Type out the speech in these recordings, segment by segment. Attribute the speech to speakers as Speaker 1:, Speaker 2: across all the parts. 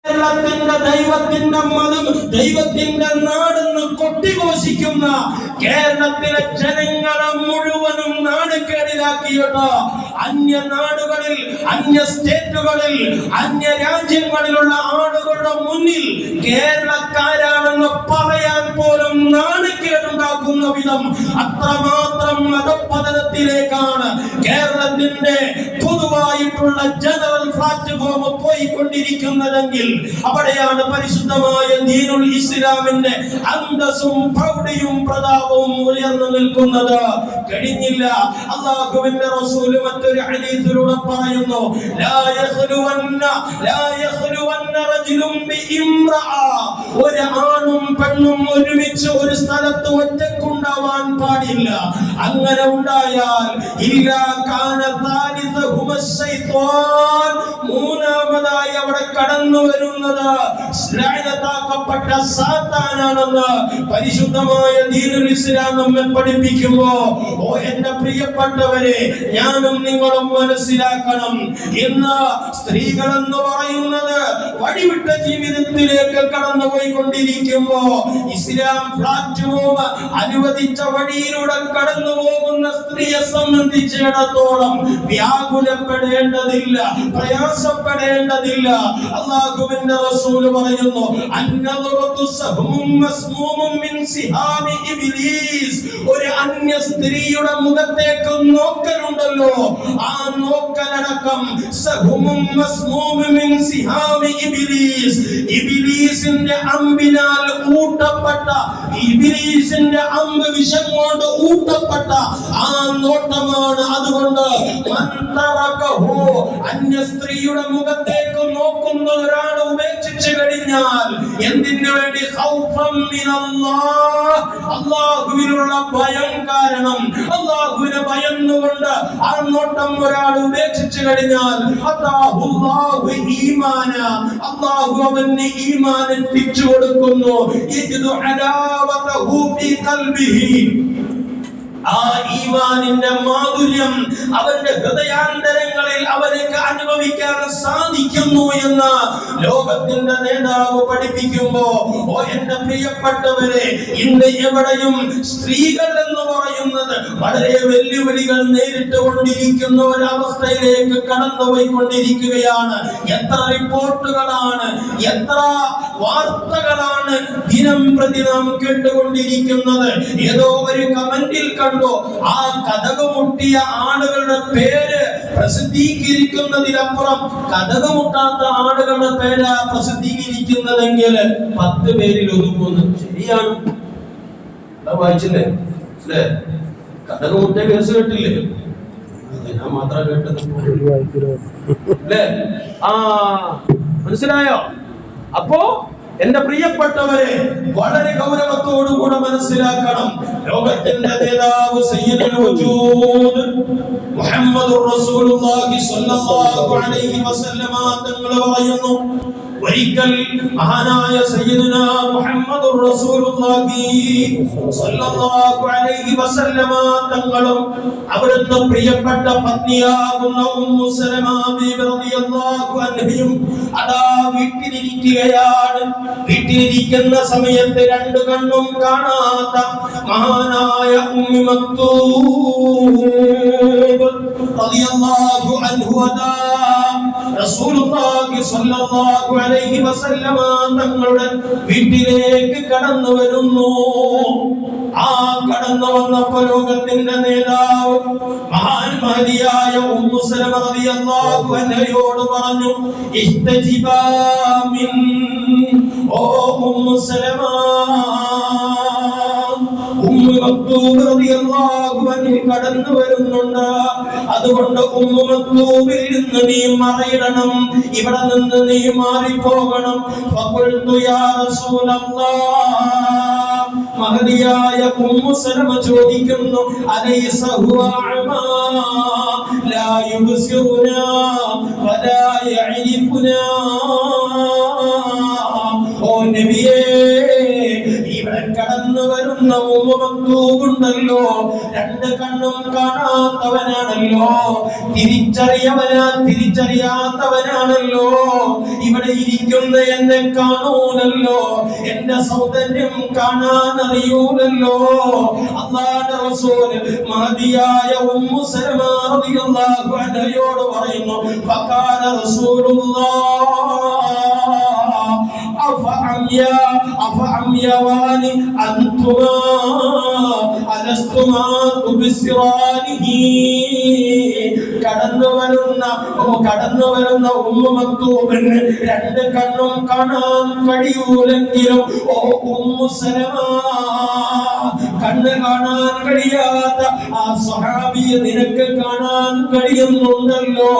Speaker 1: കേരളത്തിന്റെ ദൈവത്തിന്റെ മതം, ദൈവത്തിന്റെ നാടെന്ന് കൊട്ടിഘോഷിക്കുന്ന കേരളത്തിലെ ജനങ്ങളെ മുഴുവനും നാടുകേടിലാക്കിയിട്ട് അന്യ നാടുകളിൽ, അന്യ സ്റ്റേറ്റുകളിൽ, അന്യ രാജ്യങ്ങളിലുള്ള ആളുകളുടെ മുന്നിൽ കേരളക്കാരാണെന്ന് പറയാൻ പോലും നാടുകേടുണ്ടാക്കുന്ന വിധം അത്രമാത്രം മതപതനത്തിലേക്കാണ് കേരളത്തിന്റെ പൊതുവായിട്ടുള്ള ജനറൽ പ്ലാറ്റ്ഫോം പോയിക്കൊണ്ടിരിക്കുന്നതെങ്കിൽ അവിടെയാണ് പരിശുദ്ധമായ ദീനുൽ ഇസ്ലാമിന്റെ അന്തസ്സും പ്രൗഢിയും പ്രതാപവും ഉയർന്നു നിൽക്കുന്നത്. കഴിഞ്ഞില്ല, അല്ലാഹുവിന്റെ റസൂൽ മറ്റൊരു ഹദീസിലൂടെ പറയുന്നു, ലാ യഖ്ലുവന്ന റജുലുൻ ബിഇംറഅ, ഒരു ആണും പെണ്ണും ഒരുമിച്ച് ഒരു സ്ഥലത്ത് ഒറ്റക്കുണ്ടാവാൻ പാടില്ല. അങ്ങനെ ഉണ്ടായാൽ ഇല്ലാ കാന സാലിസഹുമ ശൈത്വാൻ, മൂന്നാമതായി അവിടെ കടന്നു വരുന്നത് ലഅനത്താക്കപ്പെട്ട സാത്താനാണെന്ന് പരിശുദ്ധമായ ദീനുൽ ഇസ്ലാം നമ്മെ പഠിപ്പിക്കുമ്പോ, ഓ എന്റെ പ്രിയപ്പെട്ടവരെ, ഞാനും നിങ്ങളും മനസ്സിലാക്കണം, ഇന്ന് സ്ത്രീകൾ എന്ന് പറയുന്നത് വഴിവിട്ട ജീവിതത്തിലേക്ക് കടന്നുപോയിക്കൊണ്ടിരിക്കുമ്പോ ഇസ്ലാം പ്ലാറ്റ്ഫോം അനുവദിച്ച വഴിയിലൂടെ കടന്നു പോകുന്ന സ്ത്രീയെ സംബന്ധിച്ചിടത്തോളം വ്യാകുലപ്പെടേണ്ടതില്ല, പ്രയാസപ്പെടേണ്ടതില്ല. അല്ലാഹുവിന്റെ റസൂൽ പറയുന്നു, അന്നദറതു സഹ്മും മസ്മൂമും മിൻ സിഹാമി ഇബ്ലീസ്, ഒരു അന്യ സ്ത്രീയുടെ മുഖത്തേക്ക് നോക്കലുണ്ടല്ലോ, ആ നോക്കലടക്കം സഹ്മും മസ്മൂമും മിൻ സിഹാമി ഇബ്ലീസ്, ഇബ്ലീസിന്റെ അമ്പിനാൽ ഊട്ടപ്പെട്ട, ഇബ്ലീസിന്റെ അമ്പ് വിഷം കൊണ്ട് ഊട്ടപ്പെട്ട ആ നോട്ടമാണ്. അതുകൊണ്ട് അന്യ സ്ത്രീയുടെ മുഖത്തേക്ക് നോക്കുന്ന ഒരാൾ ഉപേക്ഷിച്ചു കഴിഞ്ഞാൽ എന്തിനു വേണ്ടി? അല്ലാഹുവിനുള്ള ഭയം കാരണം, അല്ലാഹുവിനെ ഭയന്നുകൊണ്ട് ആ നോട്ടം ഒരാൾ ഉപേക്ഷിച്ചു കഴിഞ്ഞാൽ അല്ലാഹു ഈമാന, അല്ലാഹു അവന് ഈമാൻ എത്തിച്ചു കൊടുക്കുന്നു. യജ്ദു അലാവതഹു ഫീ ഖൽബിഹി, ആ ഈമാനിന്റെ മാധുര്യം അവന്റെ ഹൃദയാന്തരങ്ങളിൽ അവർക്ക് അനുഭവിക്കാൻ സാധിക്കുന്നു എന്ന് ലോകത്തിന്റെ നേതാവ് പഠിപ്പിക്കുമ്പോ, ഓ എന്റെ പ്രിയപ്പെട്ടവരെ, ഇന്ന് എവിടെയും സ്ത്രീകൾ എന്ന് പറയുന്നത് വളരെ വെല്ലുവിളികൾ നേരിട്ട് കൊണ്ടിരിക്കുന്ന ഒരവസ്ഥയിലേക്ക് കടന്നുപോയിക്കൊണ്ടിരിക്കുകയാണ്. എത്ര റിപ്പോർട്ടുകളാണ്, എത്ര വാർത്തകളാണ് ദിനം പ്രതി നാം കേട്ടുകൊണ്ടിരിക്കുന്നത്. ഏതോ ഒരു കമന്റിൽ കണ്ടു, ആ കതകുമുട്ടിയ ആളുകളുടെ പേര് പ്രസിദ്ധീകരിക്കുന്നതിനപ്പുറം കതകുമുട്ടാത്ത ആളുകളുടെ പേര് പ്രസിദ്ധീകരിക്കുന്നതെങ്കിൽ 10 പേരിൽ ഒതുങ്ങുന്നു. ശരിയാണ്, വായിച്ചില്ലേ അല്ലേ? കതകുമുട്ടിയ കേസ് കേട്ടില്ലേ? ഞാൻ മാത്രം കേട്ടത് അല്ലേ? മനസ്സിലായോ? അപ്പോ എന്റെ പ്രിയപ്പെട്ടവരെ, വളരെ ഗൗരവത്തോടുകൂടെ മനസ്സിലാക്കണം, ലോകത്തിന്റെ നേതാവ് സയ്യിദുൽ വജൂദ് മുഹമ്മദുർ റസൂലുള്ളാഹി സ്വല്ലല്ലാഹു അലൈഹി വസല്ലമ തങ്ങൾ പറയുന്നു, ഒരിക്കൽ മഹാനായ സയ്യിദുനാ മുഹമ്മദുർ റസൂലുള്ളാഹി സ്വല്ലല്ലാഹു അലൈഹി വസല്ലമ തങ്ങളും അവിടുത്തെ പ്രിയപ്പെട്ട പത്നിയാകുന്ന ഉമ്മു സലമ ബീബി റളിയല്ലാഹു അൻഹയും അതാ വീട്ടിലിരിക്കുകയാണ്. വീട്ടിലിരിക്കുന്ന സമയത്ത് രണ്ട് കണ്ണും കാണാത്ത മഹാനായ ഉമ്മു മക്തൂബ് റളിയല്ലാഹു അൻഹു അതാ റസൂലുള്ളാഹി സ്വല്ലല്ലാഹു അലൈഹി വസല്ലമ തങ്ങളുടെ വീട്ടിലേക്ക് കടന്നു വരുന്നു. ആ കടന്നു വന്നപ്പോൾ ലോകത്തിന്റെ നേതാവ് മഹാന്മാരിയായ ഉമ്മു സലമ റളിയല്ലാഹു അൻഹയോട് പറഞ്ഞു, ഇസ്തജിബാ മിൻ, ഓ ഉമ്മു സലമ, ഉമ്മു മക്തൂബ് റളിയല്ലാഹു അൻഹു കടന്നു വരുന്നുണ്ട്. അതുകൊണ്ട് ഉമ്മു മക്തൂബിൽ നിന്ന് നീ മറയിടണം, ഇവിടെ നിന്ന് നീ മാറിപ്പോകണം. ഫഖുൽതു യാ റസൂലല്ലാഹ്, മഹദിയായ ഉമ്മു സലമ ചോദിക്കുന്നു, അലൈസ ഹുവ അമാ ലാ യുബ്സിറുനാ വലാ യഅരിഫുനാ, ഓ നബിയേ, ഇവിടെ കടന്നു വരുന്ന വരുന്ന ഉമ്മ മക്തൂബുണ്ടല്ലോ, രണ്ട് കണ്ണും കാണാത്തവനാണല്ലോ, തിരിച്ചറിയാത്തവനാണല്ലോ. ഇവിടെ ഇരിക്കുന്ന എന്നെ കാണൂലല്ലോ, എന്റെ സൗന്ദര്യം കാണാൻ അറിയൂലല്ലോ. അല്ലാഹുവിന്റെ റസൂൽ മഹദിയായ ഉമ്മു സലമ റളിയല്ലാഹു അൻഹയോട് പറയുന്നു, ഫഖാല റസൂലുള്ളാഹ് അഫഅംയവാനി അൻതുമാ അലസ്തുമാ തുബ്സിറാനിഹി. കടന്നു വരുന്ന ഉമ്മു മക്തൂബിന് രണ്ട് കണ്ണും കാണാൻ കഴിയൂലെങ്കിലും ഓ ഉമ്മു സലമ, കണ്ണ് കാണാൻ കഴിയാത്ത ആ സ്വഹാബിയെ നിനക്ക് കാണാൻ കഴിയുന്നുണ്ടല്ലോ.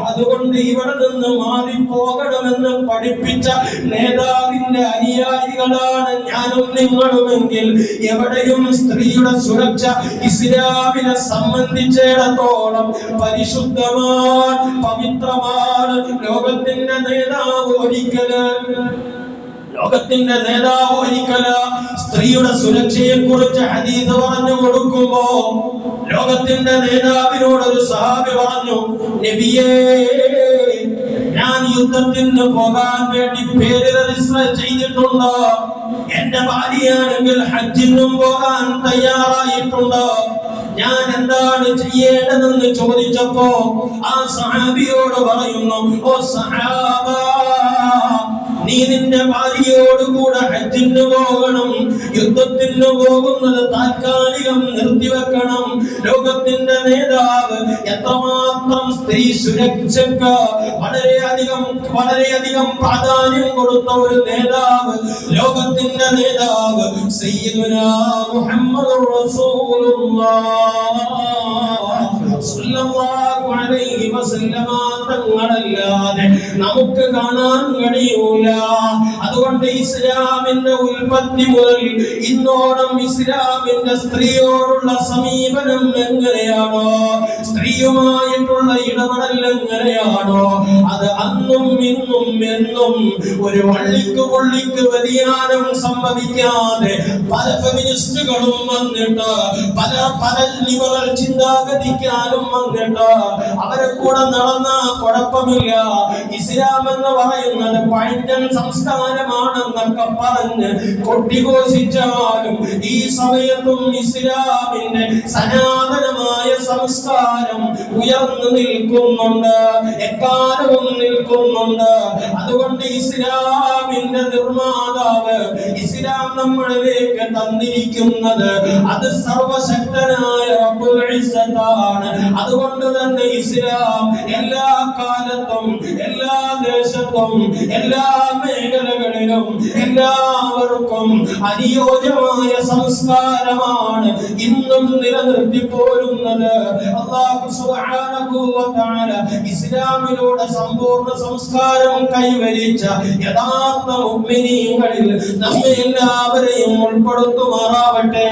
Speaker 1: അതുകൊണ്ട് ഇവിടെ നിന്ന് മാറിപ്പോകണമെന്ന് പഠിപ്പിച്ച നേതാവിന്റെ അനുയായികളാണ് ഞാനും നിങ്ങളുമെങ്കിൽ എവിടെയും സ്ത്രീയുടെ സുരക്ഷ ഇസ്ലാമിനെ സംബന്ധിച്ചിടത്തോളം പരിശുദ്ധമാണ്, പവിത്രമാണ്. ലോകത്തിന്റെ നേതാവ് ഒരിക്കല് സ്ത്രീയുടെ സുരക്ഷയെ കുറിച്ച് ഹദീസ് പറഞ്ഞു കൊടുക്കുമ്പോ ലോകത്തിന്റെ നേതാവിനോട് ഒരു സഹാബി പറഞ്ഞു, നബിയേ, ഞാൻ യുദ്ധത്തിന് പോകാൻ വേണ്ടി പേര് രജിസ്റ്റർ ചെയ്തിട്ടുണ്ട്. എന്റെ ഭാര്യയാണെങ്കിൽ ഹജ്ജിനും പോകാൻ തയ്യാറായിട്ടുണ്ട്. ഞാൻ എന്താണ് ചെയ്യേണ്ടതെന്ന് ചോദിച്ചപ്പോ ആ സഹാബിയോട് പറയുന്നു, ഓ സഹാബ, നീ നിന്റെ ഭാര്യയോടുകൂടെ ഹജ്ജിന് പോകണം. യുദ്ധത്തിന് പോകുന്നത് താൽക്കാലികം നിർത്തിവെക്കണം. ലോകത്തിന്റെ നേതാവ് എത്രമാത്രം സ്ത്രീ സുരക്ഷയ്ക്ക് വളരെയധികം പ്രാധാന്യം കൊടുത്ത ഒരു നേതാവ്, ലോകത്തിന്റെ നേതാവ് സയ്യിദുനാ മുഹമ്മദുർ റസൂലുള്ളാഹ് സ്വല്ലല്ലാഹു അലൈഹി വസല്ലമ തങ്ങളല്ലാതെ നമുക്ക് കാണാൻ കഴിയൂല. അതുകൊണ്ട് ഇസ്ലാമിന്റെ ഉൽപ്പത്തി മുതൽ ഇന്നോളം ഇസ്ലാമിന്റെ സ്ത്രീയോടുള്ള സമീപനം എങ്ങനെയാണോ, സ്ത്രീയുമായിട്ടുള്ള ഇടപെടൽ എങ്ങനെയാണോ, അത് അന്നും ഇന്നും എന്നും ഒരു വള്ളിക്ക് വ്യതിയാനം സംഭവിക്കാതെ പല ഫെമിനിസ്റ്റുകളും വന്നിട്ട് പല ലിബറൽ ചിന്താഗതിക്കാരും വന്നിട്ട് അവരെ കൂടെ നടന്ന കുഴപ്പമില്ല, ഇസ്ലാം എന്ന് പറയുന്നത് പഴഞ്ചൻ സംസ്കാരമാണെന്നൊക്കെ പറഞ്ഞ് കൊട്ടിഘോഷിച്ചാലും ഈ സമയത്തും ഇസ്ലാമിന്റെ സനാതനമായ സംസ്കാരം ഉയർന്നു നിൽക്കുന്നുണ്ട്, എക്കാലവും നിൽക്കുന്നുണ്ട്. അതുകൊണ്ട് ഇസ്ലാമിന്റെ നിർമ്മാതാവ് ഇസ്ലാം നമ്മളിലേക്ക് തന്നിരിക്കുന്നത് അത് സർവശക്തനായ റബ്ബുൽ ഇസ്സത്താണ്. അതുകൊണ്ട് തന്നെ ഇസ്ലാം എല്ലാ കാലത്തും എല്ലാ ദേശത്തും എല്ലാ മേഖലകളിലും എല്ലാവർക്കും അനുയോജ്യമായ സംസ്കാരമാണ് ഇന്നും നിലനിർത്തി പോരുന്നത്. അല്ലാഹു സുബ്ഹാനഹു വ തആല ഇസ്ലാമിലൂടെ സമ്പൂർണ്ണ സംസ്കാരം കൈവരിച്ച യഥാർത്ഥ മുഅ്മിനീങ്ങളിൽ നമ്മെ എല്ലാവരെയും ഉൾപ്പെടുത്തുമാറാവട്ടെ.